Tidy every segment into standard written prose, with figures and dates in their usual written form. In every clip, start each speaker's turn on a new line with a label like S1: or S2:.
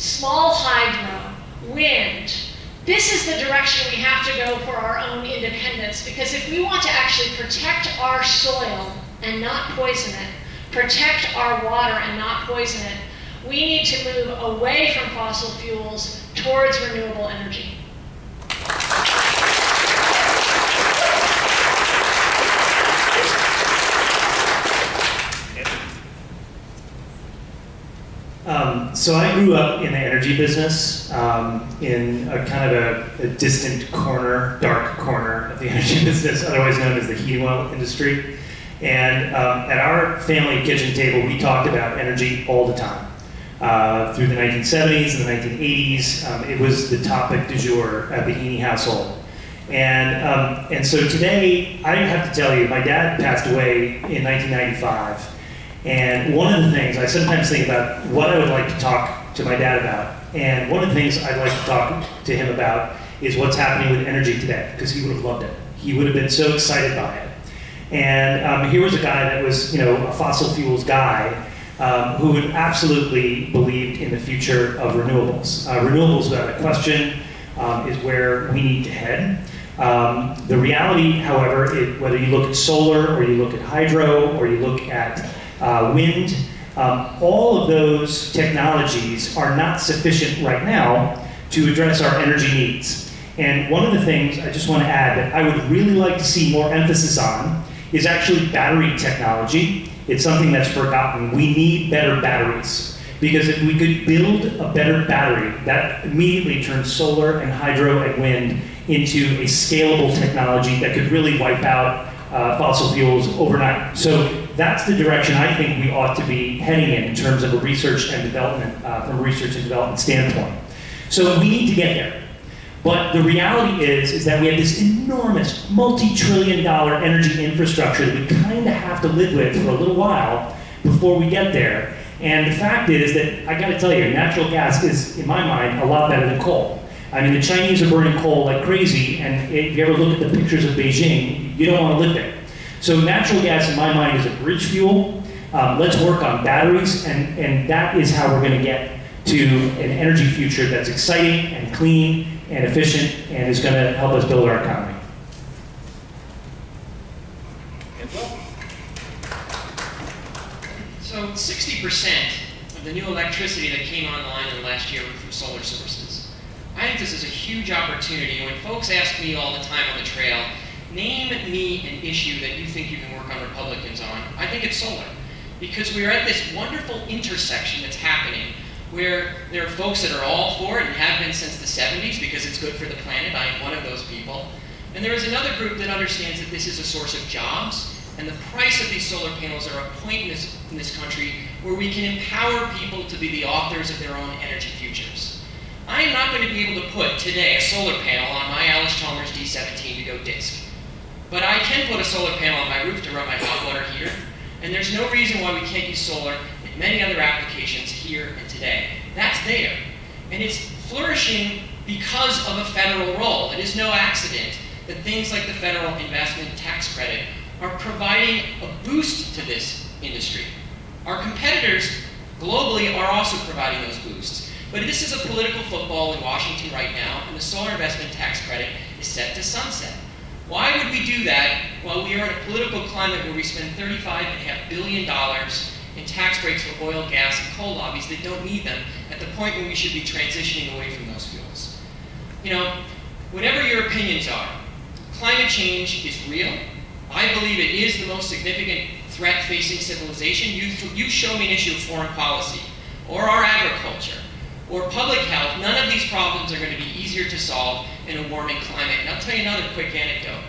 S1: small hydro, wind. This is the direction we have to go for our own independence, because if we want to actually protect our soil and not poison it, protect our water and not poison it, we need to move away from fossil fuels towards renewable energy.
S2: So I grew up in the energy business, in a kind of a distant corner, dark corner of the energy business, otherwise known as the heating oil industry. And at our family kitchen table, we talked about energy all the time. Through the 1970s and the 1980s, it was the topic du jour at the Heaney household. And so today, I have to tell you, my dad passed away in 1995. And one of the things, I sometimes think about what I would like to talk to my dad about. And one of the things I'd like to talk to him about is what's happening with energy today, because he would have loved it. He would have been so excited by it. And here was a guy that was, a fossil fuels guy who had absolutely believed in the future of renewables. Renewables, without a question, is where we need to head. The reality, however, whether you look at solar or you look at hydro or you look at wind, all of those technologies are not sufficient right now to address our energy needs. And one of the things I just want to add that I would really like to see more emphasis on is actually battery technology. It's something that's forgotten. We need better batteries, because if we could build a better battery, that immediately turns solar and hydro and wind into a scalable technology that could really wipe out fossil fuels overnight. So that's the direction I think we ought to be heading in terms of a research and development, from a research and development standpoint. So we need to get there. But the reality is that we have this enormous multi-trillion-dollar energy infrastructure that we kind of have to live with for a little while before we get there. And the fact is that, I gotta tell you, natural gas is, in my mind, a lot better than coal. I mean, the Chinese are burning coal like crazy, and if you ever look at the pictures of Beijing, you don't want to live there. So natural gas, in my mind, is a bridge fuel. Let's work on batteries, and that is how we're going to get to an energy future that's exciting and clean and efficient and is going to help us build our economy.
S3: So 60% of the new electricity that came online in the last year were from solar sources. I think this is a huge opportunity. When folks ask me all the time on the trail, name me an issue that you think you can work on Republicans on, I think it's solar. Because we're at this wonderful intersection that's happening where there are folks that are all for it and have been since the 70s because it's good for the planet. I am one of those people. And there is another group that understands that this is a source of jobs, and the price of these solar panels are a point in this country where we can empower people to be the authors of their own energy futures. I am not going to be able to put today a solar panel on my Alice-Chalmers D17 to go disk. But I can put a solar panel on my roof to run my hot water heater, and there's no reason why we can't use solar in many other applications here and today. That's there. And it's flourishing because of a federal role. It is no accident that things like the federal investment tax credit are providing a boost to this industry. Our competitors globally are also providing those boosts. But this is a political football in Washington right now, and the solar investment tax credit is set to sunset. Why would we do that while we are in a political climate where we spend $35.5 billion in tax breaks for oil, gas, and coal lobbies that don't need them at the point when we should be transitioning away from those fuels? Whatever your opinions are, climate change is real. I believe it is the most significant threat facing civilization. You show me an issue of foreign policy, or our agriculture, or public health. None of these problems are going to be easier to solve in a warming climate. And I'll tell you another quick anecdote.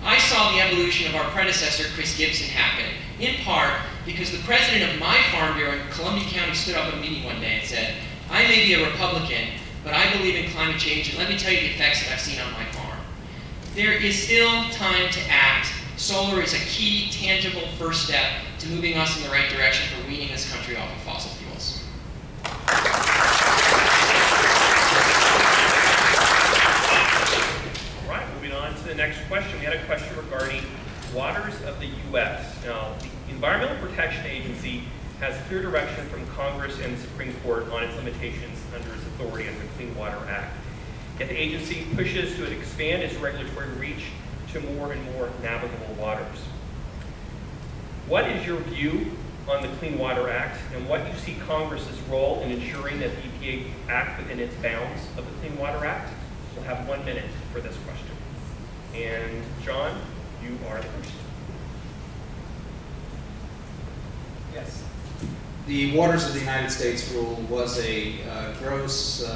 S3: I saw the evolution of our predecessor, Chris Gibson, happen, in part because the president of my farm bureau in Columbia County stood up at a meeting one day and said, I may be a Republican, but I believe in climate change, and let me tell you the effects that I've seen on my farm. There is still time to act. Solar is a key, tangible first step to moving us in the right direction for weaning this country off of fossil fuels.
S4: All right, moving on to the next question. We had a question regarding waters of the U.S. Now, the Environmental Protection Agency has clear direction from Congress and the Supreme Court on its limitations under its authority under the Clean Water Act. Yet the agency pushes to expand its regulatory reach to more and more navigable waters. What is your view on the Clean Water Act, and what do you see Congress's role in ensuring that the EPA act within its bounds of the Clean Water Act? We'll have 1 minute for this question. And John, you are the first.
S5: Yes. The Waters of the United States rule was a gross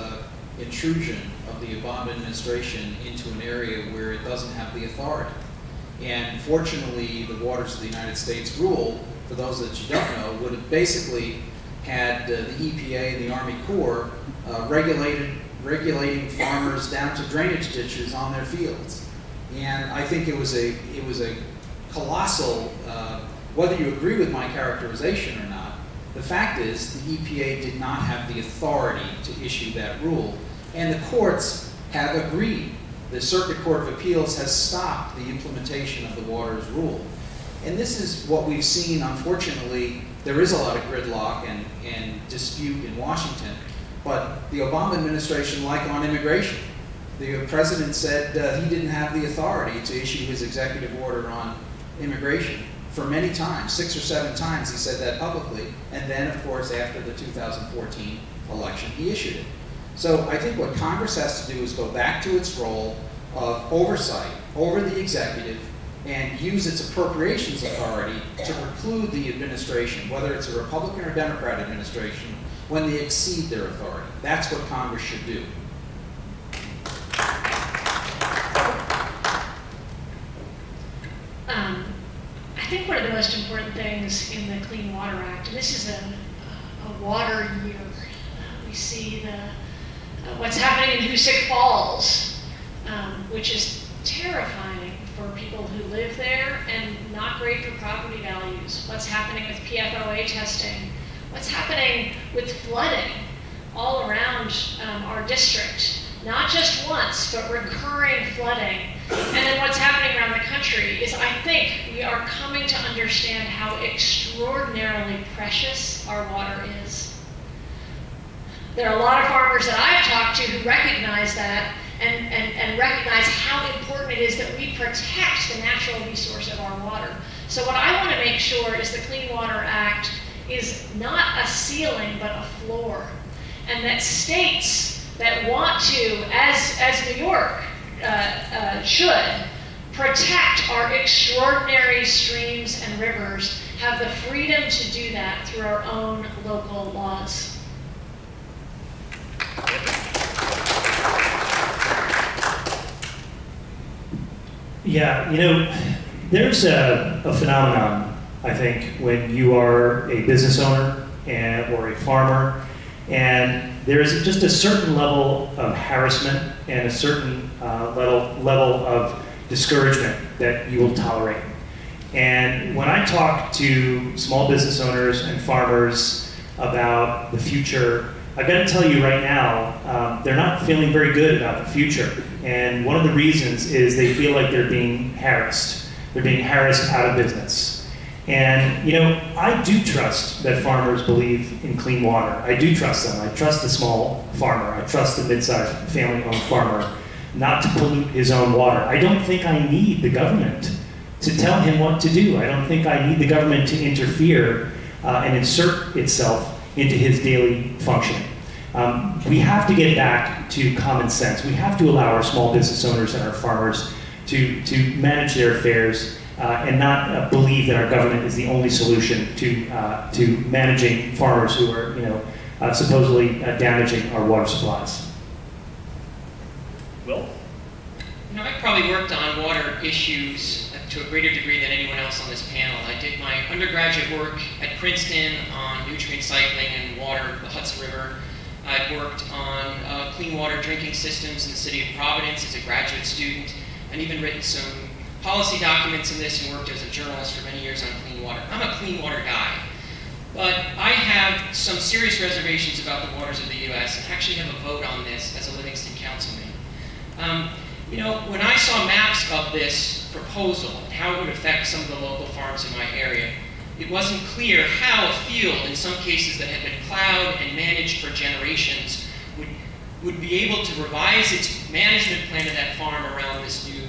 S5: intrusion of the Obama administration into an area where it doesn't have the authority. And fortunately, the Waters of the United States rule, for those that you don't know, would have basically had the EPA and the Army Corps regulating farmers down to drainage ditches on their fields. And I think it was a colossal, whether you agree with my characterization or not, the fact is the EPA did not have the authority to issue that rule. And the courts have agreed. The Circuit Court of Appeals has stopped the implementation of the Waters rule. And this is what we've seen, unfortunately. There is a lot of gridlock and dispute in Washington, but the Obama administration, like on immigration, the president said he didn't have the authority to issue his executive order on immigration for many times, 6 or 7 times he said that publicly, and then of course after the 2014 election he issued it. So I think what Congress has to do is go back to its role of oversight over the executive and use its appropriations authority to preclude the administration, whether it's a Republican or Democrat administration, when they exceed their authority. That's what Congress should do.
S1: I think one of the most important things in the Clean Water Act, and this is a water year, we see what's happening in Hoosick Falls, which is terrifying for people who live there and not great for property values. What's happening with PFOA testing? What's happening with flooding all around our district? Not just once, but recurring flooding. And then what's happening around the country is I think we are coming to understand how extraordinarily precious our water is. There are a lot of farmers that I've talked to who recognize that and recognize how important it is that we protect the natural resource of our water. So what I want to make sure is the Clean Water Act is not a ceiling, but a floor. And that states that want to, as New York should, protect our extraordinary streams and rivers, have the freedom to do that through our own local laws.
S2: Yeah, you know, there's a phenomenon, I think, when you are a business owner or a farmer, and there is just a certain level of harassment and a certain level of discouragement that you will tolerate. And when I talk to small business owners and farmers about the future, I've got to tell you right now, they're not feeling very good about the future. And one of the reasons is they feel like they're being harassed. They're being harassed out of business. And, you know, I do trust that farmers believe in clean water. I do trust them. I trust the small farmer. I trust the mid-sized family-owned farmer not to pollute his own water. I don't think I need the government to tell him what to do. I don't think I need the government to interfere and insert itself into his daily functioning. We have to get back to common sense. We have to allow our small business owners and our farmers to manage their affairs and not believe that our government is the only solution to managing farmers who are, supposedly damaging our water supplies.
S4: Will?
S3: You know, I've probably worked on water issues to a greater degree than anyone else on this panel. I did my undergraduate work at Princeton on nutrient cycling and water, the Hudson River. I've worked on clean water drinking systems in the city of Providence as a graduate student, and even written some policy documents in this and worked as a journalist for many years on clean water. I'm a clean water guy, but I have some serious reservations about the waters of the U.S. and actually have a vote on this as a Livingston councilman. When I saw maps of this proposal and how it would affect some of the local farms in my area, it wasn't clear how a field, in some cases that had been plowed and managed for generations, would be able to revise its management plan of that farm around this new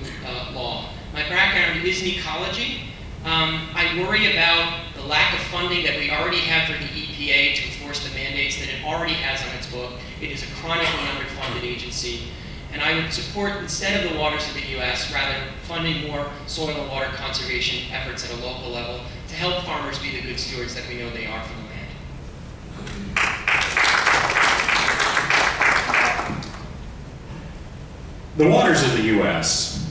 S3: law. My background is in ecology. I worry about the lack of funding that we already have for the EPA to enforce the mandates that it already has on its book. It is a chronically underfunded agency. And I would support, instead of the waters of the U.S., rather funding more soil and water conservation efforts at a local level to help farmers be the good stewards that we know they are for the land.
S6: The waters of the U.S.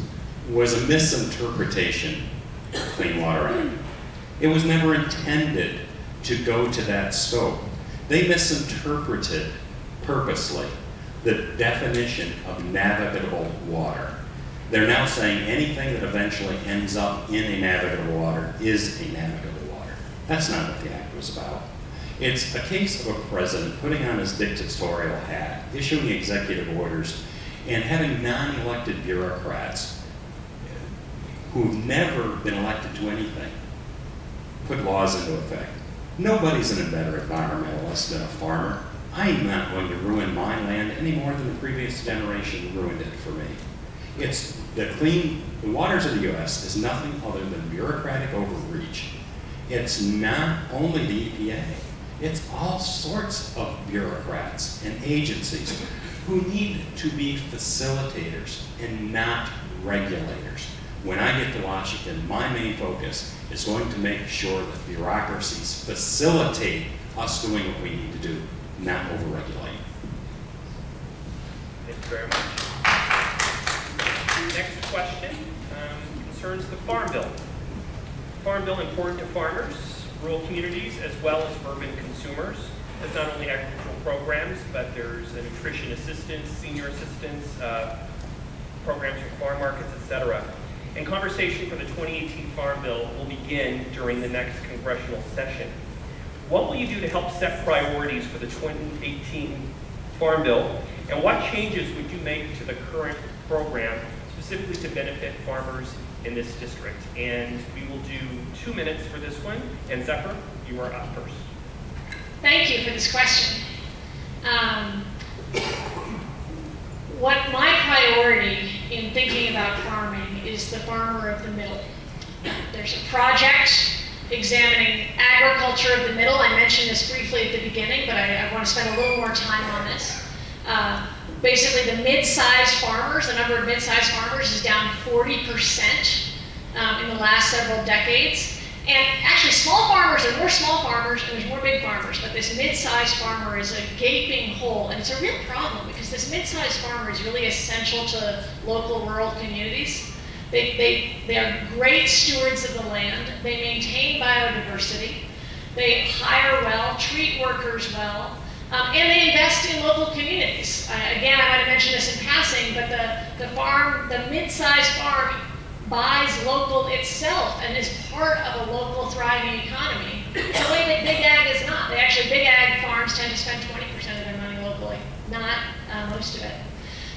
S6: was a misinterpretation of the Clean Water Act. It was never intended to go to that scope. They misinterpreted purposely the definition of navigable water. They're now saying anything that eventually ends up in a navigable water is a navigable water. That's not what the act was about. It's a case of a president putting on his dictatorial hat, issuing executive orders, and having non-elected bureaucrats who've never been elected to anything put laws into effect. Nobody's an better environmentalist than a farmer. I'm not going to ruin my land any more than the previous generation ruined it for me. It's the waters of the U.S. is nothing other than bureaucratic overreach. It's not only the EPA, it's all sorts of bureaucrats and agencies who need to be facilitators and not regulators. When I get to Washington, my main focus is going to make sure that bureaucracies facilitate us doing what we need to do, not overregulate.
S4: Thank you very much. Next question concerns the Farm Bill. Farm Bill important to farmers, rural communities, as well as urban consumers. It's not only agricultural programs, but there's a nutrition assistance, senior assistance, programs for farm markets, etc. And conversation for the 2018 Farm Bill will begin during the next congressional session. What will you do to help set priorities for the 2018 Farm Bill, and what changes would you make to the current program specifically to benefit farmers in this district? And we will do 2 minutes for this one. And Zephyr, you are up first.
S1: Thank you for this question. What my priority in thinking about farming is the farmer of the middle. There's a project examining agriculture of the middle. I mentioned this briefly at the beginning, but I want to spend a little more time on this. Basically, the mid-sized farmers, the number of mid-sized farmers is down 40% in the last several decades. And actually, small farmers, there are more small farmers and there's more big farmers, but this mid-sized farmer is a gaping hole, and it's a real problem because this mid-sized farmer is really essential to local rural communities. They are great stewards of the land. They maintain biodiversity. They hire well, treat workers well, and they invest in local communities. Again, I might have mentioned this in passing, but the mid-sized farm buys local itself and is part of a local thriving economy. The way that big ag is not. Big ag farms tend to spend 20% of their money locally, not most of it.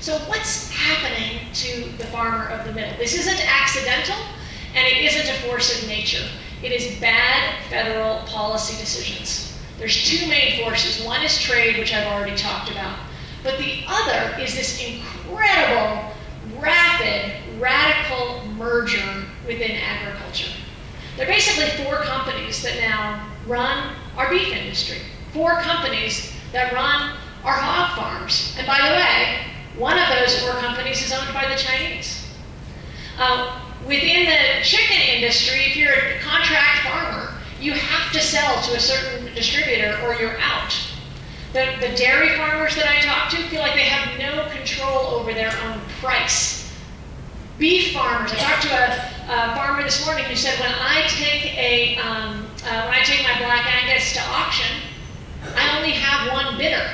S1: So what's happening to the farmer of the middle? This isn't accidental, and it isn't a force of nature. It is bad federal policy decisions. There's two main forces. One is trade, which I've already talked about. But the other is this incredible, rapid, radical merger within agriculture. There are basically 4 companies that now run our beef industry. 4 companies that run our hog farms. And by the way, one of those 4 companies is owned by the Chinese. Within the chicken industry, if you're a contract farmer, you have to sell to a certain distributor or you're out. The dairy farmers that I talk to feel like they have no control over their own price. Beef farmers, I talked to a farmer this morning who said, when I take my Black Angus to auction, I only have one bidder.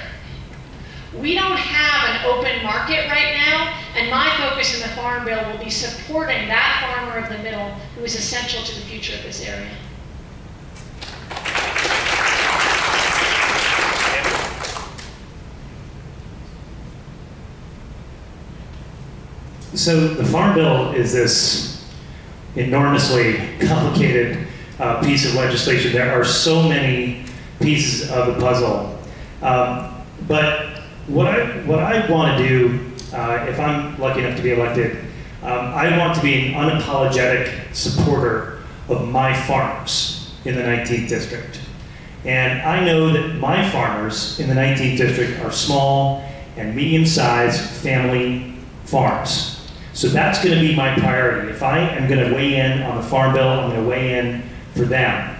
S1: We don't have an open market right now, and my focus in the Farm Bill will be supporting that farmer of the middle who is essential to the future of this area.
S2: So the Farm Bill is this enormously complicated piece of legislation. There are so many pieces of the puzzle. But what I want to do, if I'm lucky enough to be elected, I want to be an unapologetic supporter of my farmers in the 19th district. And I know that my farmers in the 19th district are small and medium-sized family farms. So that's going to be my priority. If I am going to weigh in on the Farm Bill, I'm going to weigh in for them.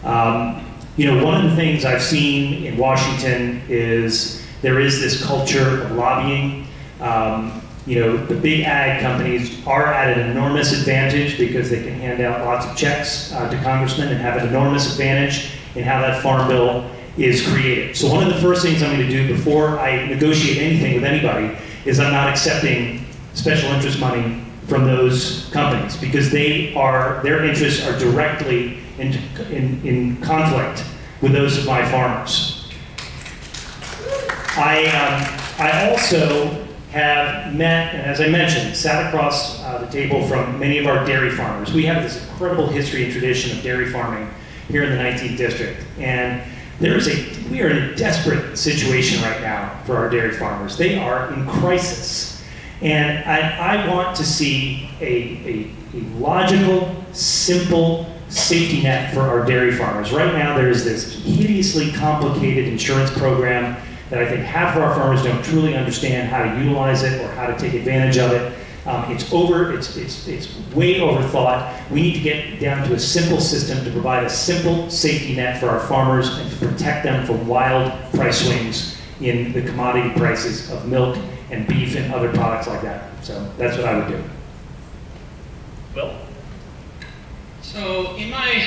S2: One of the things I've seen in Washington is there is this culture of lobbying. The big ag companies are at an enormous advantage because they can hand out lots of checks to congressmen and have an enormous advantage in how that farm bill is created. So one of the first things I'm going to do before I negotiate anything with anybody is I'm not accepting special interest money from those companies because their interests are directly in conflict with those of my farmers. I also have met, and as I mentioned, sat across the table from many of our dairy farmers. We have this incredible history and tradition of dairy farming here in the 19th district. And we are in a desperate situation right now for our dairy farmers. They are in crisis. And I want to see a logical, simple safety net for our dairy farmers. Right now there is this hideously complicated insurance program that I think half of our farmers don't truly understand how to utilize it or how to take advantage of it. It's way overthought. We need to get down to a simple system to provide a simple safety net for our farmers and to protect them from wild price swings in the commodity prices of milk and beef and other products like that. So that's what I would do.
S4: Will?
S3: So in my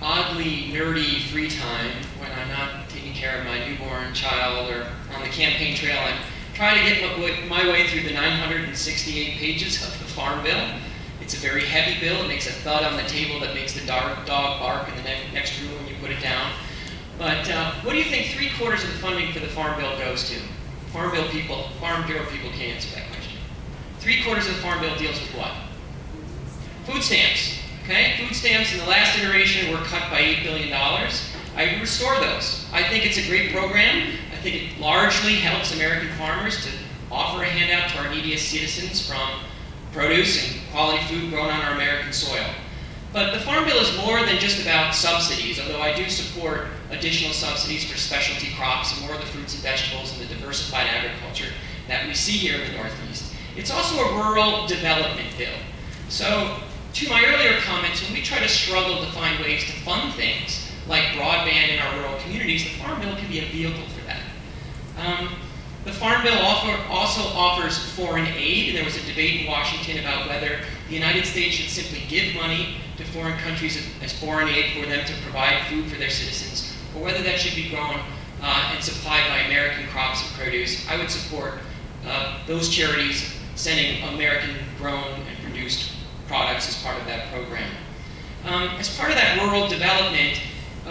S3: oddly nerdy free time, when I'm not taking care of my newborn child or on the campaign trail, I'm trying to get my way through the 968 pages of the Farm Bill. It's a very heavy bill. It makes a thud on the table that makes the dog bark in the next room when you put it down. But what do you think 3/4 of the funding for the Farm Bill goes to? Farm Bureau people can't answer that question. 3/4 of the Farm Bill deals with what? Food stamps. Okay, food stamps in the last iteration were cut by $8 billion. I restore those. I think it's a great program. I think it largely helps American farmers to offer a handout to our neediest citizens from produce and quality food grown on our American soil. But the Farm Bill is more than just about subsidies, although I do support additional subsidies for specialty crops and more of the fruits and vegetables and the diversified agriculture that we see here in the Northeast. It's also a rural development bill. So, to my earlier comments, when we try to struggle to find ways to fund things like broadband in our rural communities, the Farm Bill can be a vehicle for that. The Farm Bill also offers foreign aid, and there was a debate in Washington about whether the United States should simply give money to foreign countries as foreign aid for them to provide food for their citizens, or whether that should be grown and supplied by American crops and produce. I would support those charities sending American grown and produced products as part of that program. As part of that rural development,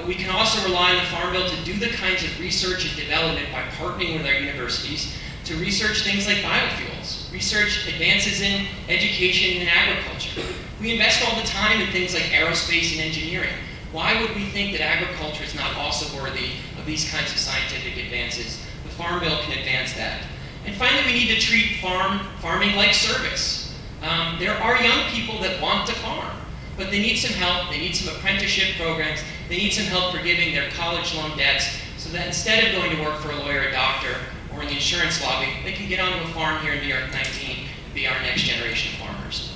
S3: we can also rely on the Farm Bill to do the kinds of research and development by partnering with our universities to research things like biofuels, research advances in education and agriculture. We invest all the time in things like aerospace and engineering. Why would we think that agriculture is not also worthy of these kinds of scientific advances? The Farm Bill can advance that. And finally, we need to treat farming like service. There are young people that want to farm, but they need some help. They need some apprenticeship programs. They need some help forgiving their college loan debts so that instead of going to work for a lawyer, a doctor, or in the insurance lobby, they can get onto a farm here in New York 19 and be our next generation of farmers.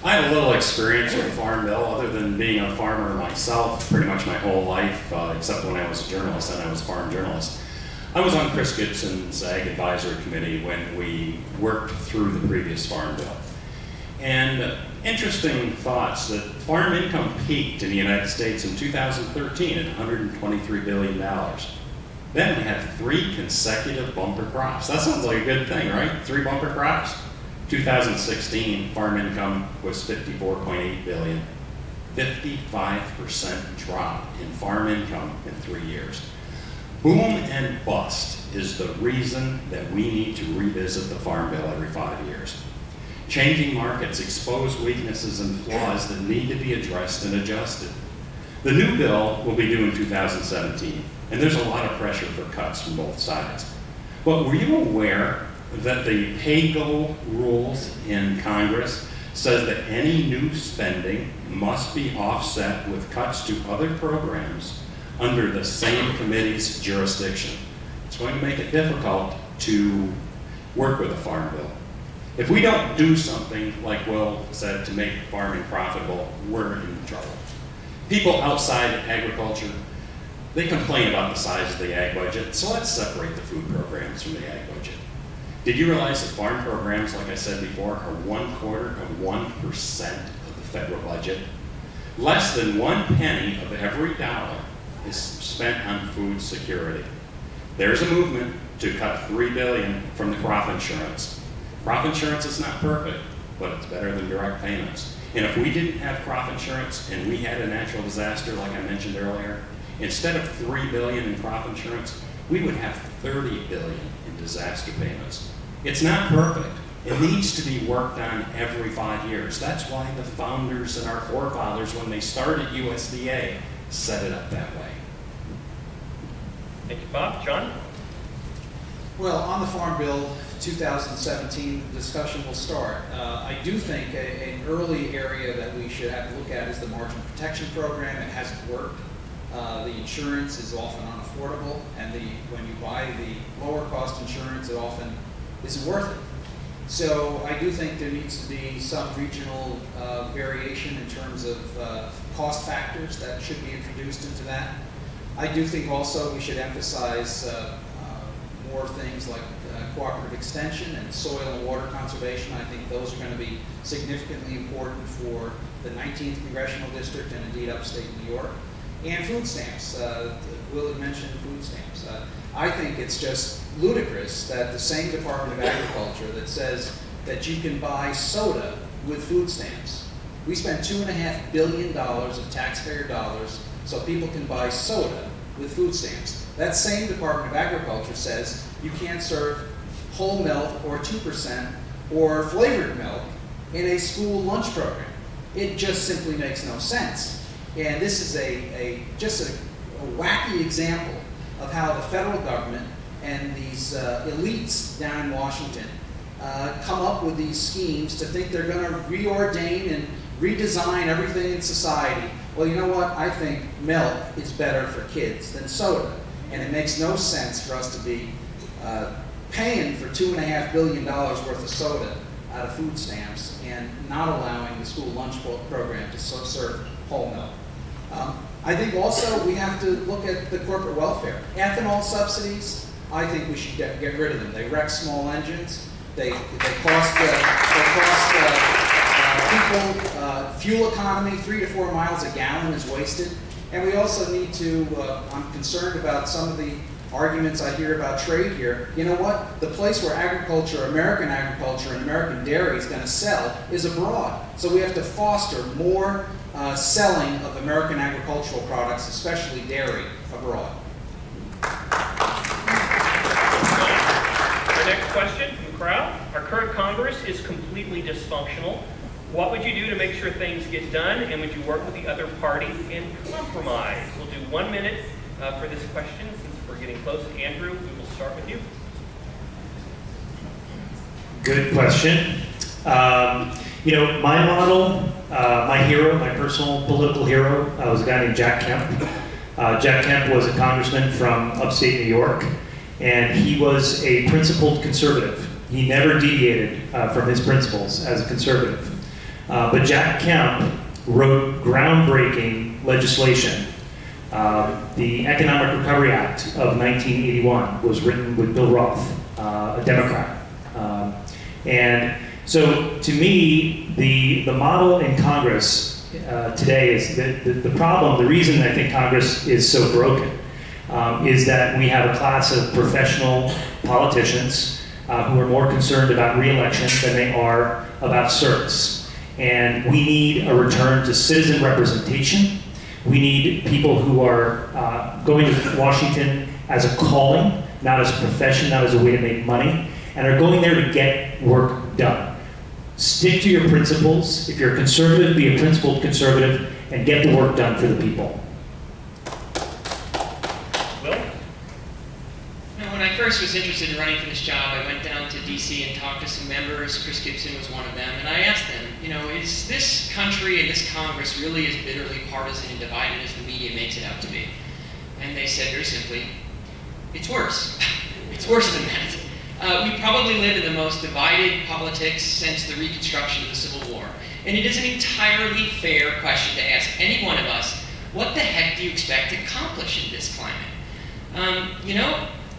S6: I have a little experience with the Farm Bill, other than being a farmer myself pretty much my whole life, except when I was a journalist, and I was a farm journalist. I was on Chris Gibson's Ag Advisory Committee when we worked through the previous Farm Bill. And interesting thoughts that farm income peaked in the United States in 2013 at $123 billion. Then we had 3 consecutive bumper crops. That sounds like a good thing, right? 3 bumper crops. 2016, farm income was $54.8 billion. 55% drop in farm income in 3 years. Boom and bust is the reason that we need to revisit the Farm Bill every 5 years. Changing markets expose weaknesses and flaws that need to be addressed and adjusted. The new bill will be due in 2017, and there's a lot of pressure for cuts from both sides. But were you aware that the pay-go rules in Congress says that any new spending must be offset with cuts to other programs under the same committee's jurisdiction? It's going to make it difficult to work with a farm bill. If we don't do something, like Will said, to make farming profitable, we're in trouble. People outside agriculture, they complain about the size of the ag budget, so let's separate the food programs from the ag budget. Did you realize that farm programs, like I said before, are 1/4% of the federal budget? Less than 1 penny of every dollar is spent on food security. There's a movement to cut $3 billion from the crop insurance. Crop insurance is not perfect, but it's better than direct payments. And if we didn't have crop insurance and we had a natural disaster like I mentioned earlier, instead of $3 billion in crop insurance, we would have $30 billion in disaster payments. It's not perfect. It needs to be worked on every 5 years. That's why the founders and our forefathers, when they started USDA, set it up that way.
S4: Thank you, Bob. John?
S5: Well, on the Farm Bill 2017, the discussion will start. I do think an early area that we should have to look at is the margin protection program. It hasn't worked. The insurance is often unaffordable, and when you buy the lower cost insurance, it often isn't worth it. So I do think there needs to be some regional variation in terms of cost factors that should be introduced into that. I do think also we should emphasize more things like cooperative extension and soil and water conservation. I think those are going to be significantly important for the 19th Congressional District and indeed upstate New York. And food stamps. Will had mentioned food stamps. I think it's just ludicrous that the same Department of Agriculture that says that you can buy soda with food stamps. We spend $2.5 billion of taxpayer dollars so people can buy soda with food stamps. That same Department of Agriculture says you can't serve whole milk or 2% or flavored milk in a school lunch program. It just simply makes no sense. And this is just a wacky example of how the federal government and these elites down in Washington come up with these schemes to think they're going to reordain and redesign everything in society. Well, you know what? I think milk is better for kids than soda. And it makes no sense for us to be paying for $2.5 billion worth of soda out of food stamps and not allowing the school lunch program to serve whole milk. I think also we have to look at the corporate welfare. Ethanol subsidies, I think we should get rid of them. They wreck small engines. They cost people fuel economy. 3 to 4 miles a gallon is wasted. And we also need to, I'm concerned about some of the arguments I hear about trade here. You know what? The place where agriculture, American agriculture and American dairy is going to sell is abroad. So we have to foster more selling of American agricultural products, especially dairy, abroad.
S4: Our next question from the crowd. Our current Congress is completely dysfunctional. What would you do to make sure things get done, and would you work with the other party in compromise? We'll do 1 minute for this question since we're getting close. Andrew, we will start with you.
S2: Good question. My model, my hero, my personal political hero, was a guy named Jack Kemp. Jack Kemp was a congressman from upstate New York, and he was a principled conservative. He never deviated from his principles as a conservative. But Jack Kemp wrote groundbreaking legislation. The Economic Recovery Act of 1981 was written with Bill Roth, a Democrat. And so to me, the model in Congress today is that the problem, the reason I think Congress is so broken is that we have a class of professional politicians who are more concerned about re-election than they are about service. And we need a return to citizen representation. We need people who are going to Washington as a calling, not as a profession, not as a way to make money, and are going there to get work done. Stick to your principles. If you're a conservative, be a principled conservative and get the work done for the people.
S4: Will?
S3: Now, when I first was interested in running for this job, I went down to DC and talked to some members. Chris Gibson was one of them, and I asked them, is this country and this Congress really as bitterly partisan and divided as the media makes it out to be? And they said very simply, it's worse. It's worse than that. We probably live in the most divided politics since the reconstruction of the Civil War. And it is an entirely fair question to ask any one of us, what the heck do you expect to accomplish in this climate?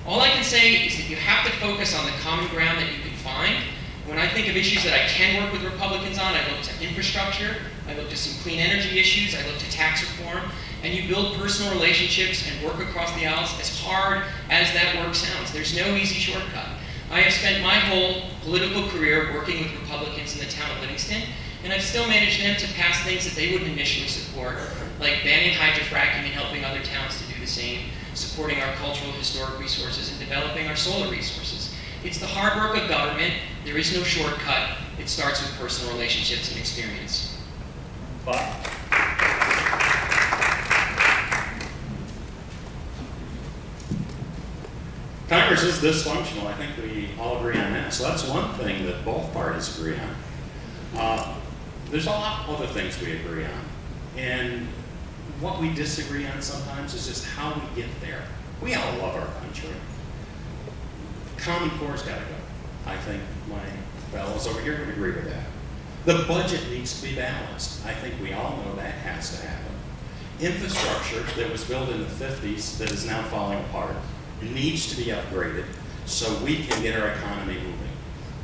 S3: All I can say is that you have to focus on the common ground that you can find. When I think of issues that I can work with Republicans on, I look to infrastructure, I look to some clean energy issues, I look to tax reform, and you build personal relationships and work across the aisles as hard as that work sounds. There's no easy shortcut. I have spent my whole political career working with Republicans in the town of Livingston, and I've still managed them to pass things that they wouldn't initially support, like banning hydrofracking and helping other towns to do the same, supporting our cultural historic resources, and developing our solar resources. It's the hard work of government. There is no shortcut. It starts with personal relationships and experience.
S4: Bob?
S6: Congress is dysfunctional. I think we all agree on that. So that's one thing that both parties agree on. There's a lot of other things we agree on. And what we disagree on sometimes is just how we get there. We all love our country. Common Core's got to go. I think my fellows over here would agree with that. The budget needs to be balanced. I think we all know that has to happen. Infrastructure that was built in the 50s that is now falling apart needs to be upgraded so we can get our economy moving.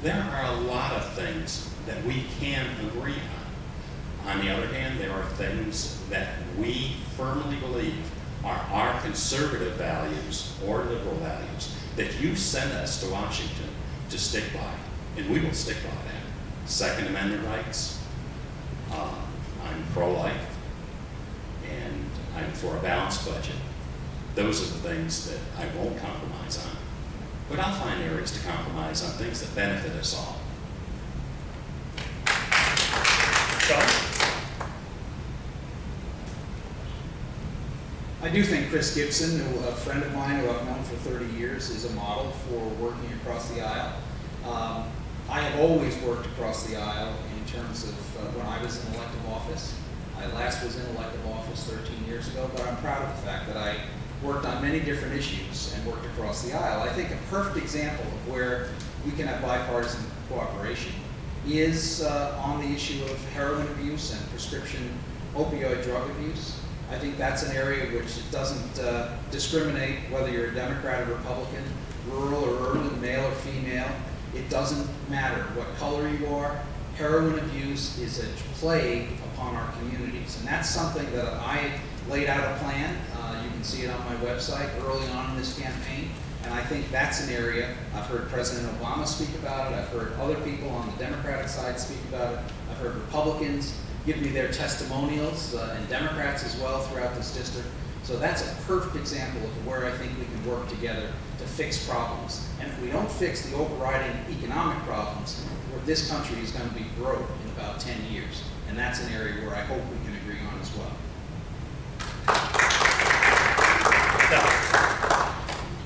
S6: There are a lot of things that we can agree on. On the other hand, there are things that we firmly believe are our conservative values or liberal values that you send us to Washington to stick by, and we will stick by that. Second Amendment rights, I'm pro-life, and I'm for a balanced budget. Those are the things that I won't compromise on. But I'll find areas to compromise on things that benefit us all.
S4: John?
S5: I do think Chris Gibson, a friend of mine who I've known for 30 years, is a model for working across the aisle. I have always worked across the aisle in terms of when I was in elective office. I last was in elective office 13 years ago, but I'm proud of the fact that I worked on many different issues and worked across the aisle. I think a perfect example of where we can have bipartisan cooperation is on the issue of heroin abuse and prescription opioid drug abuse. I think that's an area which doesn't discriminate whether you're a Democrat or Republican, rural or urban, male or female. It doesn't matter what color you are. Heroin abuse is a plague upon our communities, and that's something that I laid out a plan. You can see it on my website early on in this campaign, and I think that's an area. I've heard President Obama speak about it. I've heard other people on the Democratic side speak about it. I've heard Republicans give me their testimonials, and Democrats as well throughout this district. So that's a perfect example of where I think we can work together to fix problems. And if we don't fix the overriding economic problems, this country is going to be broke in about 10 years. And that's an area where I hope we can agree on as well.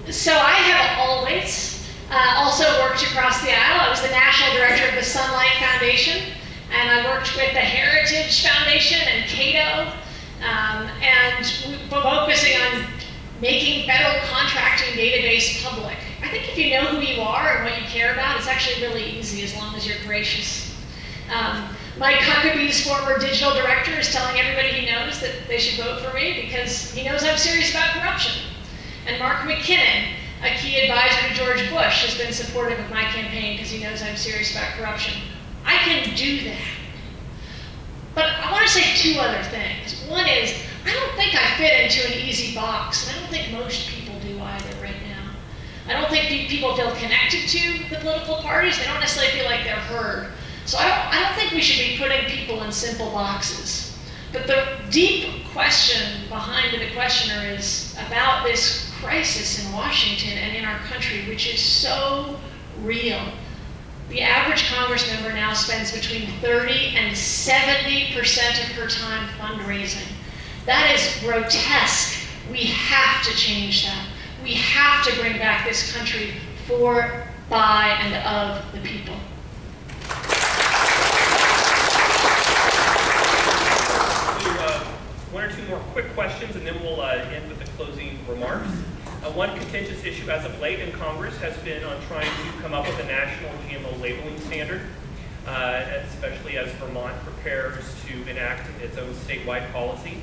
S1: So I have always also worked across the aisle. I was the national director of the Sunlight Foundation, and I worked with the Heritage Foundation and Cato, and focusing on making federal contracting database public. I think if you know who you are and what you care about, it's actually really easy as long as you're gracious. Mike Huckabee's former digital director is telling everybody he knows that they should vote for me because he knows I'm serious about corruption. And Mark McKinnon, a key advisor to George Bush, has been supportive of my campaign because he knows I'm serious about corruption. I can do that. But I want to say two other things. One is, I don't think I fit into an easy box, and I don't think most people do either right now. I don't think people feel connected to the political parties. They don't necessarily feel like they're heard. So I don't think we should be putting people in simple boxes. But the deep question behind the questioner is about this crisis in Washington and in our country, which is so real. The average Congress member now spends between 30 and 70% of her time fundraising. That is grotesque. We have to change that. We have to bring back this country for, by, and of the people.
S4: One or two more quick questions, and then we'll end with the closing remarks. One contentious issue as of late in Congress has been on trying to come up with a national GMO labeling standard, especially as Vermont prepares to enact its own statewide policy.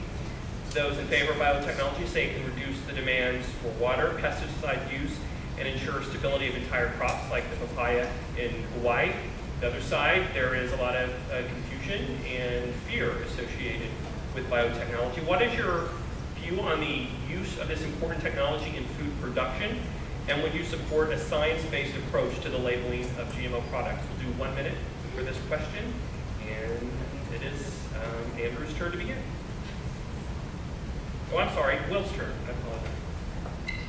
S4: Those in favor of biotechnology say it can reduce the demands for water, pesticide use, and ensure stability of entire crops like the papaya in Hawaii. The other side, there is a lot of confusion and fear associated with biotechnology. What is your view on the use of this important technology in food production? And would you support a science-based approach to the labeling of GMO products? We'll do 1 minute for this question, and it is Andrew's turn to begin. Oh, I'm sorry, Will's turn. I apologize.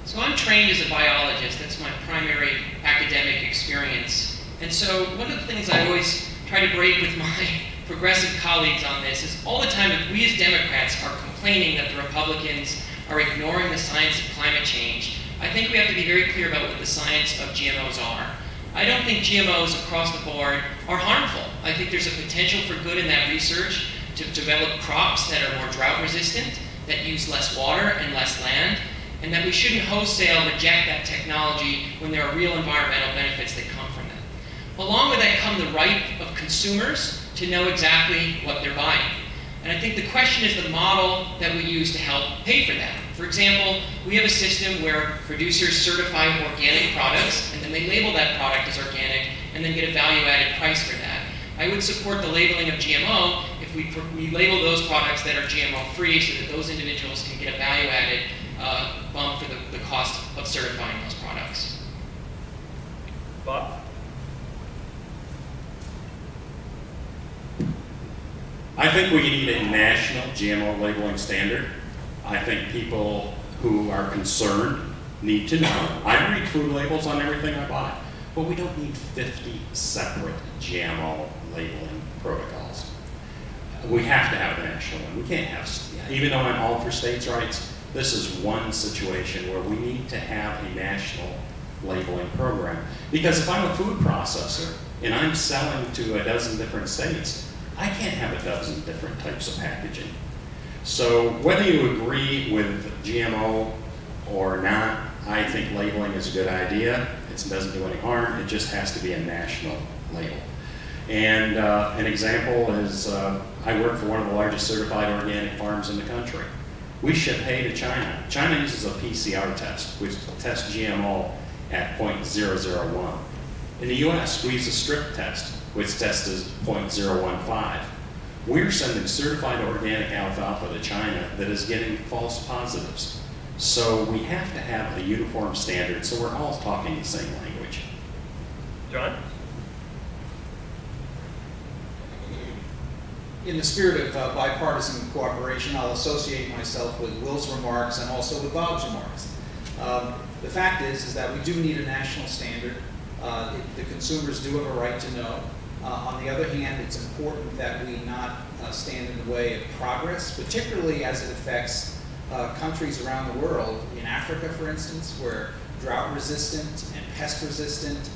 S3: So I'm trained as a biologist. That's my primary academic experience. And so one of the things I always try to break with my progressive colleagues on this is all the time if we as Democrats are complaining that the Republicans are ignoring the science of climate change, I think we have to be very clear about what the science of GMOs are. I don't think GMOs across the board are harmful. I think there's a potential for good in that research to develop crops that are more drought resistant, that use less water and less land, and that we shouldn't wholesale reject that technology when there are real environmental benefits that come from it. Along with that come the right of consumers to know exactly what they're buying. And I think the question is the model that we use to help pay for that. For example, we have a system where producers certify organic products, and then they label that product as organic, and then get a value-added price for that. I would support the labeling of GMO if we label those products that are GMO-free so that those individuals can get a value-added bump for the cost of certifying those products.
S4: Bob?
S6: I think we need a national GMO labeling standard. I think people who are concerned need to know. I read food labels on everything I buy, but we don't need 50 separate GMO labeling protocols. We have to have a national one. We can't have, even though I'm all for states' rights, this is one situation where we need to have a national labeling program. Because if I'm a food processor and I'm selling to a dozen different states, I can't have a dozen different types of packaging. So whether you agree with GMO or not, I think labeling is a good idea. It doesn't do any harm. It just has to be a national label. And an example is I work for one of the largest certified organic farms in the country. We ship hay to China. China uses a PCR test, which tests GMO at 0.001. In the US, we use a strip test, which tests as 0.015. We're sending certified organic alfalfa to China that is getting false positives. So we have to have a uniform standard so we're all talking the same language.
S4: John?
S5: In the spirit of bipartisan cooperation, I'll associate myself with Will's remarks and also with Bob's remarks. The fact is that we do need a national standard. The consumers do have a right to know. On the other hand, it's important that we not stand in the way of progress, particularly as it affects countries around the world. In Africa, for instance, where drought-resistant and pest-resistant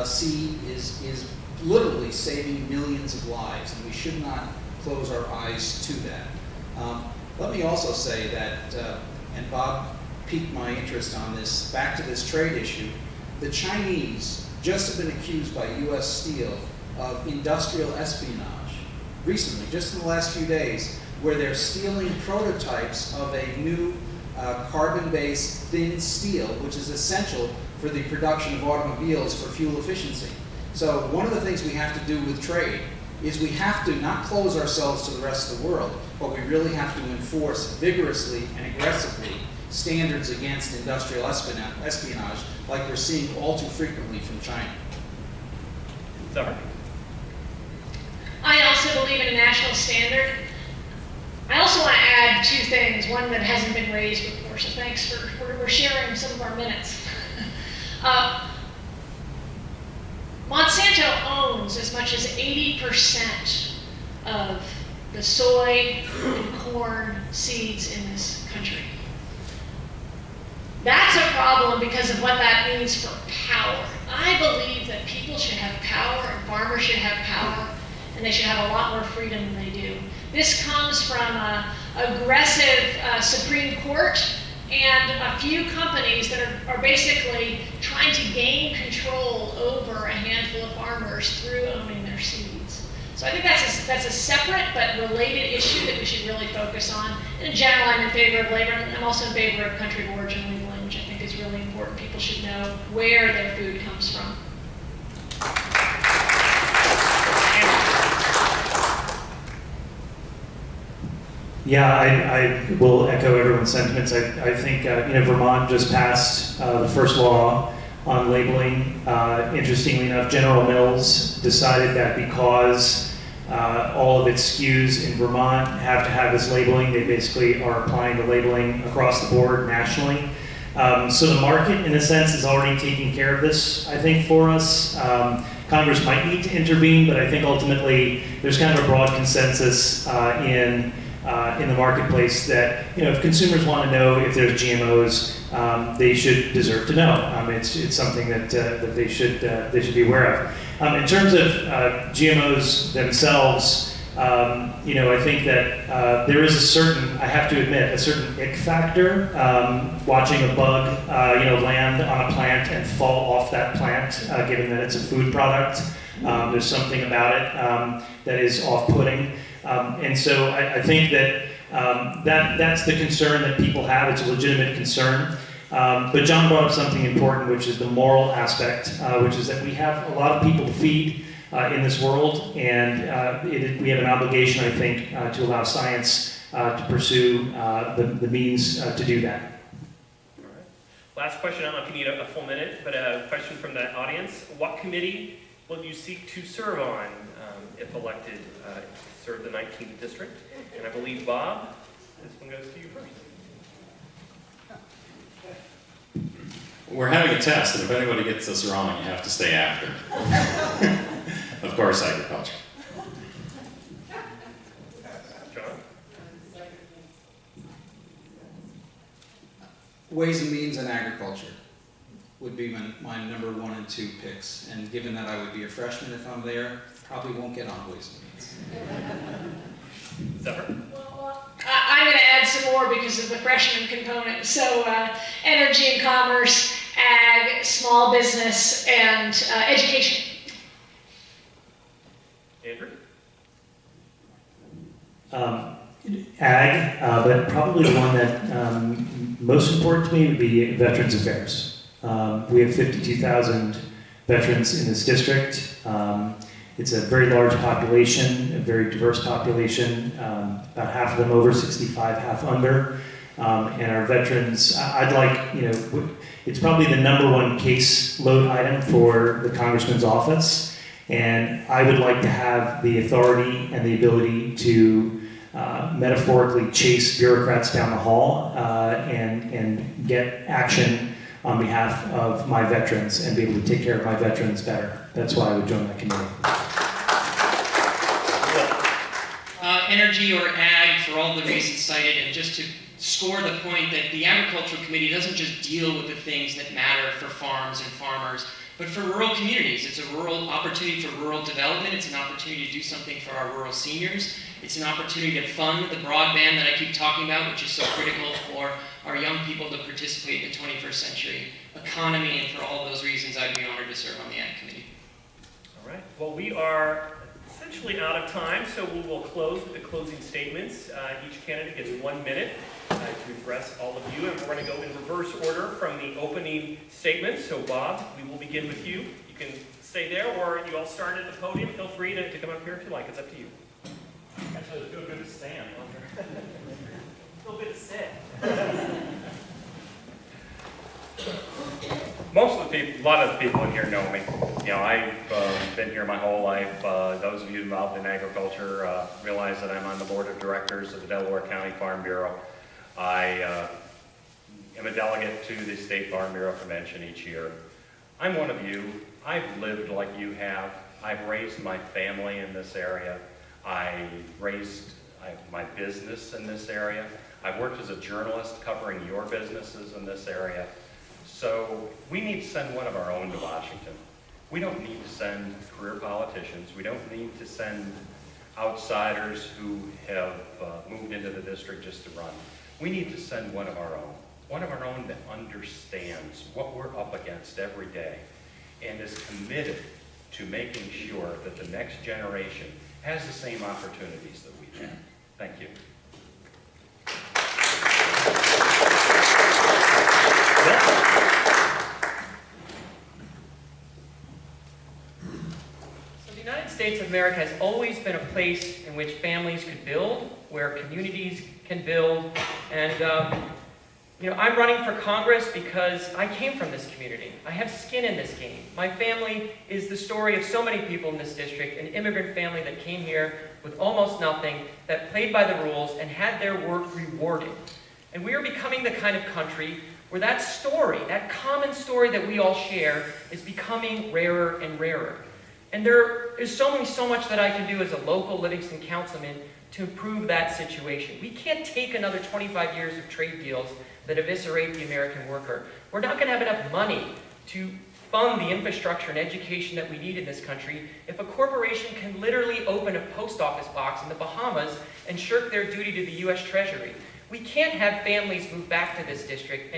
S5: seed is literally saving millions of lives, and we should not close our eyes to that. Let me also say that, and Bob piqued my interest on this, back to this trade issue, the Chinese just have been accused by U.S. Steel of industrial espionage recently, just in the last few days, where they're stealing prototypes of a new carbon-based thin steel, which is essential for the production of automobiles for fuel efficiency. So one of the things we have to do with trade is we have to not close ourselves to the rest of the world, but we really have to enforce vigorously and aggressively standards against industrial espionage like we're seeing all too frequently from China.
S4: Summer?
S1: I also believe in a national standard. I also want to add two things, one that hasn't been raised before, so thanks we're sharing some of our minutes. Monsanto owns as much as 80% of the soy and corn seeds in this country. That's a problem because of what that means for power. I believe that people should have power and farmers should have power, and they should have a lot more freedom than they do. This comes from an aggressive Supreme Court and a few companies that are basically trying to gain control over a handful of farmers through owning their seeds. So I think that's a separate but related issue that we should really focus on. In general, I'm in favor of labor, and I'm also in favor of country of origin labeling, which I think is really important. People should know where their food comes from.
S2: Yeah, I will echo everyone's sentiments. I think Vermont just passed the first law on labeling. Interestingly enough, General Mills decided that because all of its SKUs in Vermont have to have this labeling, they basically are applying the labeling across the board nationally. So the market, in a sense, is already taking care of this, I think, for us. Congress might need to intervene, but I think ultimately there's kind of a broad consensus in the marketplace that if consumers want to know if there's GMOs, they should deserve to know. It's something that they should be aware of. In terms of GMOs themselves, I think that there is I have to admit, a certain ick factor watching a bug, land on a plant and fall off that plant, given that it's a food product. There's something about it that is off-putting. And so I think that that's the concern that people have. It's a legitimate concern. But John brought up something important, which is the moral aspect, which is that we have a lot of people to feed in this world, and we have an obligation, I think, to allow science to pursue the means to do that.
S4: All right. Last question. I don't know if you need a full minute, but a question from the audience. What committee will you seek to serve on if elected to serve the 19th district? And I believe, Bob, this one goes to you first.
S6: We're having a test, and if anybody gets this wrong, you have to stay after. Of course, agriculture.
S4: John?
S5: Ways and Means and Agriculture would be my number 1 and 2 picks. And given that I would be a freshman if I'm there, probably won't get on Ways and Means.
S4: Zephyr?
S1: I'm going to add some more because of the freshman component. So energy and commerce, ag, small business, and education.
S4: Andrew?
S2: Ag, but probably the one that most important to me would be Veterans Affairs. We have 52,000 veterans in this district. It's a very large population, a very diverse population, about half of them over 65, half under. And our veterans, I'd like, it's probably the number 1 caseload item for the congressman's office. And I would like to have the authority and the ability to metaphorically chase bureaucrats down the hall and get action on behalf of my veterans and be able to take care of my veterans better. That's why I would join that committee.
S3: Energy or ag, for all the reasons cited, and just to score the point that the Agricultural Committee doesn't just deal with the things that matter for farms and farmers, but for rural communities. It's a rural opportunity for rural development. It's an opportunity to do something for our rural seniors. It's an opportunity to fund the broadband that I keep talking about, which is so critical for our young people to participate in the 21st century economy, and for all those reasons, I'd be honored to serve on the Ag Committee.
S4: All right. Well, we are essentially out of time, so we will close with the closing statements. Each candidate gets 1 minute to address all of you, and we're going to go in reverse order from the opening statements. So, Bob, we will begin with you. You can stay there, or you all start at the podium. Feel free to come up here if you like. It's up to you.
S7: Actually, it feels good to stand. Feel good to sit.
S4: Most of the people, a lot of the people in here know me. I've been here my whole life. Those of you involved in agriculture realize that I'm on the board of directors of the Delaware County Farm Bureau. I am a delegate to the State Farm Bureau Convention each year.
S8: I'm one of you. I've lived like you have. I've raised my family in this area. I have my business in this area. I've worked as a journalist covering your businesses in this area. So we need to send one of our own to Washington. We don't need to send career politicians. We don't need to send outsiders who have moved into the district just to run. We need to send one of our own that understands what we're up against every day and is committed to making sure that the next generation has the same opportunities that we've had. Thank you.
S9: So the United States of America has always been a place in which families could build, where communities can build, and I'm running for Congress because I came from this community. I have skin in this game. My family is the story of so many people in this district, an immigrant family that came here with almost nothing, that played by the rules and had their work rewarded. And we are becoming the kind of country where that story, that common story that we all share, is becoming rarer and rarer. And there is so much that I can do as a local Livingston councilman to improve that situation. We can't take another 25 years of trade deals that eviscerate the American worker. We're not going to have enough money to fund the infrastructure and education that we need in this country if a corporation can literally open a post office box in the Bahamas and shirk their duty to the U.S. Treasury. We can't have families move back to this district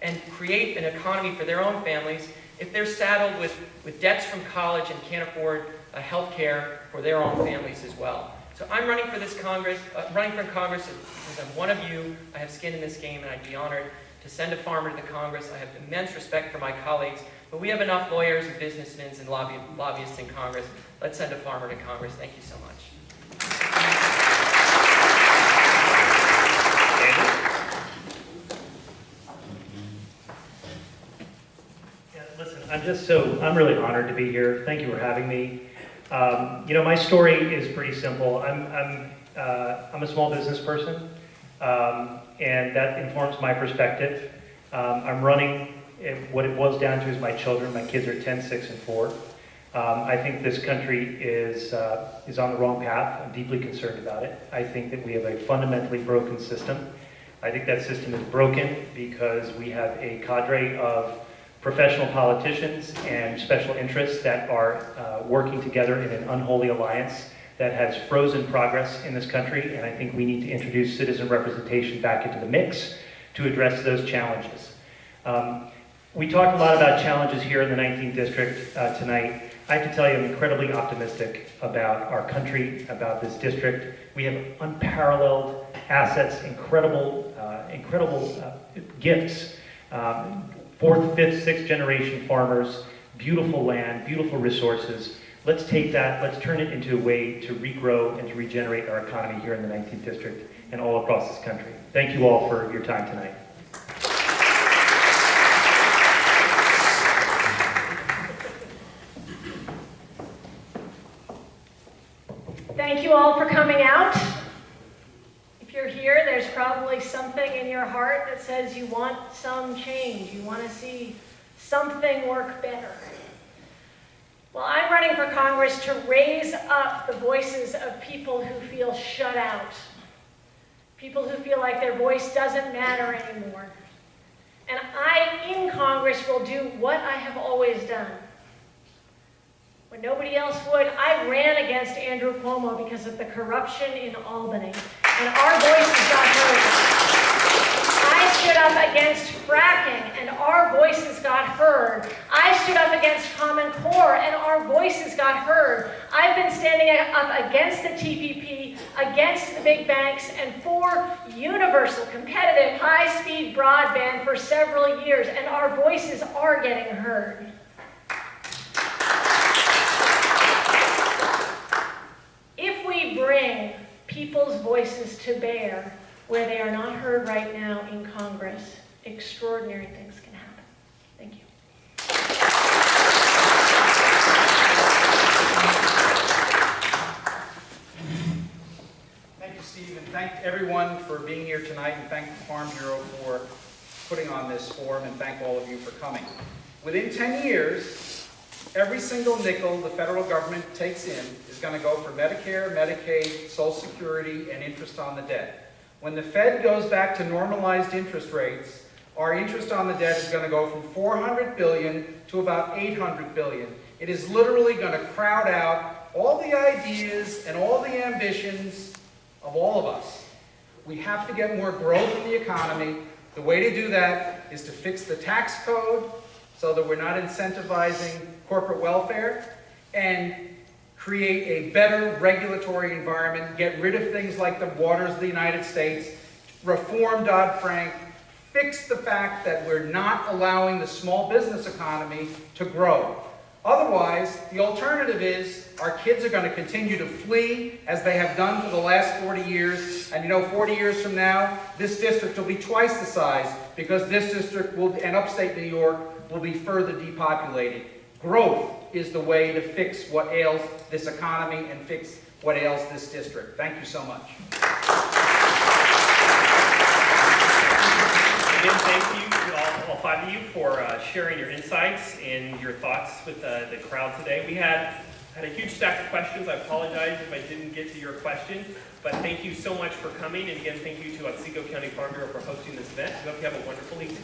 S9: and create an economy for their own families if they're saddled with debts from college and can't afford health care for their own families as well. So I'm running for this Congress, running for Congress because I'm one of you. I have skin in this game, and I'd be honored to send a farmer to the Congress. I have immense respect for my colleagues, but we have enough lawyers and businessmen and lobbyists in Congress. Let's send a farmer to Congress. Thank you so much.
S7: Yeah, listen, I'm really honored to be here. Thank you for having me. My story is pretty simple. I'm a small business person, and that informs my perspective. I'm running. What it boils down to is my children. My kids are 10, 6, and 4. I think this country is on the wrong path. I'm deeply concerned about it. I think that we have a fundamentally broken system. I think that system is broken because we have a cadre of professional politicians and special interests that are working together in an unholy alliance that has frozen progress in this country, and I think we need to introduce citizen representation back into the mix to address those challenges. We talked a lot about challenges here in the 19th District tonight. I have to tell you, I'm incredibly optimistic about our country, about this district. We have unparalleled assets, incredible gifts. 4th, 5th, 6th generation farmers, beautiful land, beautiful resources. Let's take that, let's turn it into a way to regrow and to regenerate our economy here in the 19th District and all across this country. Thank you all for your time tonight.
S1: Thank you all for coming out. If you're here, there's probably something in your heart that says you want some change. You want to see something work better. Well, I'm running for Congress to raise up the voices of people who feel shut out, people who feel like their voice doesn't matter anymore. And I, in Congress, will do what I have always done. When nobody else would, I ran against Andrew Cuomo because of the corruption in Albany, and our voices got heard. I stood up against fracking, and our voices got heard. I stood up against Common Core, and our voices got heard. I've been standing up against the TPP, against the big banks, and for universal, competitive, high-speed broadband for several years, and our voices are getting heard. If we bring people's voices to bear where they are not heard right now in Congress, extraordinary things can happen. Thank you.
S5: Thank you, Steve, and thank everyone for being here tonight, and thank the Farm Bureau for putting on this forum, and thank all of you for coming. Within 10 years, every single nickel the federal government takes in is going to go for Medicare, Medicaid, Social Security, and interest on the debt. When the Fed goes back to normalized interest rates, our interest on the debt is going to go from $400 billion to about $800 billion. It is literally going to crowd out all the ideas and all the ambitions of all of us. We have to get more growth in the economy. The way to do that is to fix the tax code so that we're not incentivizing corporate welfare, and create a better regulatory environment, get rid of things like the waters of the United States, reform Dodd-Frank, fix the fact that we're not allowing the small business economy to grow. Otherwise, the alternative is our kids are going to continue to flee as they have done for the last 40 years. And 40 years from now, this district will be twice the size because this district and upstate New York will be further depopulated. Growth is the way to fix what ails this economy and fix what ails this district. Thank you so much.
S4: Again, thank you to all five of you for sharing your insights and your thoughts with the crowd today. We had a huge stack of questions. I apologize if I didn't get to your question, but thank you so much for coming. And again, thank you to Otsego County Farm Bureau for hosting this event. We hope you have a wonderful evening.